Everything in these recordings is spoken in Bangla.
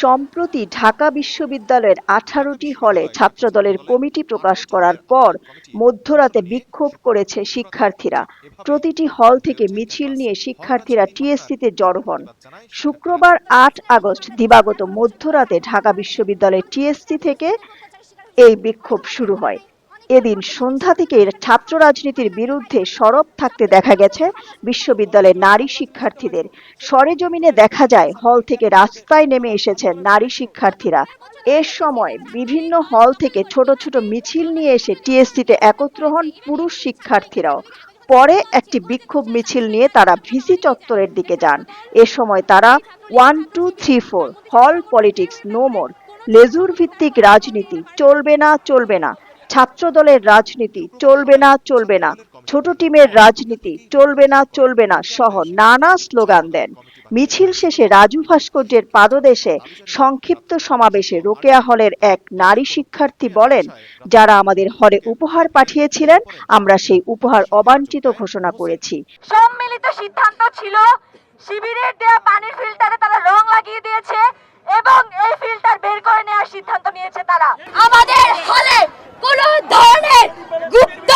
সম্প্রতি ঢাকা বিশ্ববিদ্যালয়ের 18টি হলে ছাত্রদলের কমিটি প্রকাশ করার পর মধ্যরাতে বিক্ষোভ করেছে শিক্ষার্থীরা। প্রতিটি হল থেকে মিছিল নিয়ে শিক্ষার্থীরা টিএসসিতে জড়ো হন। শুক্রবার 8 আগস্ট দিবাগত মধ্যরাতে ঢাকা বিশ্ববিদ্যালয়ের টিএসসি থেকে এই বিক্ষোভ শুরু হয়। এদিন সন্ধ্যা থেকে ছাত্র রাজনীতির বিরুদ্ধে সরব থাকতে দেখা গেছে বিশ্ববিদ্যালয়ের নারী শিক্ষার্থীদের। সরেজমিনে দেখা যায় হল থেকে রাস্তায় নেমে এসেছেন নারী শিক্ষার্থীরা। এর সময় বিভিন্ন হল থেকে ছোট ছোট মিছিল নিয়ে এসে টিএসসিতে একত্র হন পুরুষ শিক্ষার্থীরাও। পরে একটি বিক্ষোভ মিছিল নিয়ে তারা ভিসি চত্বরের দিকে যান। এ সময় তারা 1, 2, 3, 4 হল পলিটিক্স নো মোর, লেজুর ভিত্তিক রাজনীতি চলবে না চলবে না, ছাত্রদলের রাজনীতি চলবে না চলবে না, ছোট টিমের রাজনীতি চলবে না চলবে না সহ নানা স্লোগান দেন। মিছিল শেষে রাজু ভাস্কর্যের পাদদেশে সংক্ষিপ্ত সমাবেশে রোকেয়া হলের এক নারী শিক্ষার্থী বলেন, যারা আমাদের হলে উপহার পাঠিয়েছিলেন আমরা সেই উপহার অবাঞ্ছিত ঘোষণা করেছি। সম্মিলিত সিদ্ধান্ত ছিল শিবিরের দেয়া পানির ফিল্টারে তারা রং লাগিয়ে দিয়েছে এবং এই ফিল্টার বের করে নেওয়ার সিদ্ধান্ত নিয়েছে তারা। আমাদের হলে কোনো ধরনের গুপ্ত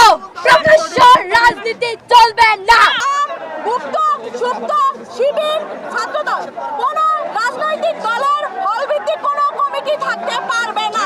প্রকাশ্য রাজনীতি চলবে না। গুপ্ত সুপ্ত শিবির ছাত্রদল কোনো রাজনৈতিক দলের হল ভিত্তিক কোনো কমিটি থাকতে পারবে না।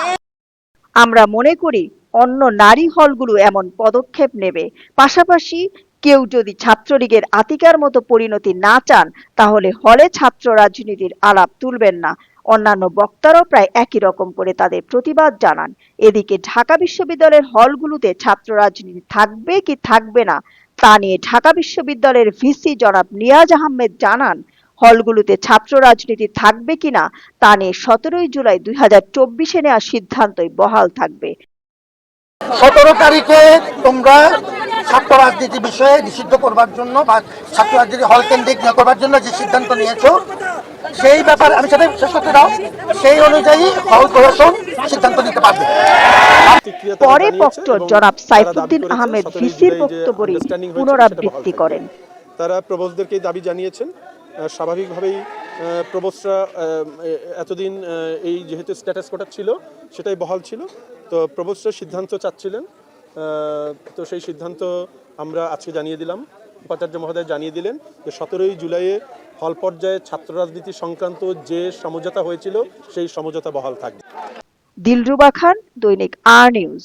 আমরা মনে করি অন্য নারী হলগুলো এমন পদক্ষেপ নেবে। পাশাপাশি কেউ যদি ছাত্রলীগের আতিকার মতো পরিণতি না চান তাহলে হলে ছাত্র রাজনীতির আলাপ তুলবেন না। অন্যান্য বক্তারাও প্রায় একই রকম করে তাদের প্রতিবাদ জানান। এদিকে ঢাকা বিশ্ববিদ্যালয়ের হলগুলোতে ছাত্র রাজনীতি থাকবে কি থাকবে না তা নিয়ে ঢাকা বিশ্ববিদ্যালয়ের ভিসি জনাব নিয়াজ আহমেদ জানান, হলগুলোতে ছাত্র রাজনীতি থাকবে কিনা তা নিয়ে 17 জুলাই 2024 নেওয়া সিদ্ধান্তই বহাল থাকবে। 17 তারিখে তোমরা ছাত্র রাজনীতি বিষয়ে নিষিদ্ধ করবার জন্য বা ছাত্র রাজনীতি হল কেন্দ্রিক না করবার জন্য যে সিদ্ধান্ত নিয়েছো সেই ব্যাপারে আমি সেটা শেষ করতে দাও, সেই অনুযায়ী হল প্রশাসন সিদ্ধান্ত নিতে পারবে। পরে বক্তব্য জনাব সাইফুদ্দিন আহমেদ ভিসির বক্তব্যের পুনরাবৃত্তি করেন। তারা প্রবোসদেরকে দাবি জানিয়েছেন। স্বাভাবিকভাবেই প্রবোসরা এতদিন এই যেহেতু স্ট্যাটাস কোটা ছিল সেটাই বহাল ছিল, তো প্রবোসরা সিদ্ধান্ত চাচ্ছিলেন, তো সেই সিদ্ধান্ত আমরা আজকে জানিয়ে দিলাম। উপাচার্য মহোদয় জানিয়ে দিলেন যে 17 জুলাইয়ে হল পর্যায়ে ছাত্র রাজনীতি সংক্রান্ত যে সমঝোতা হয়েছিল সেই সমঝোতা বহাল থাকবে। দিলরুবা খান, দৈনিক আর নিউজ।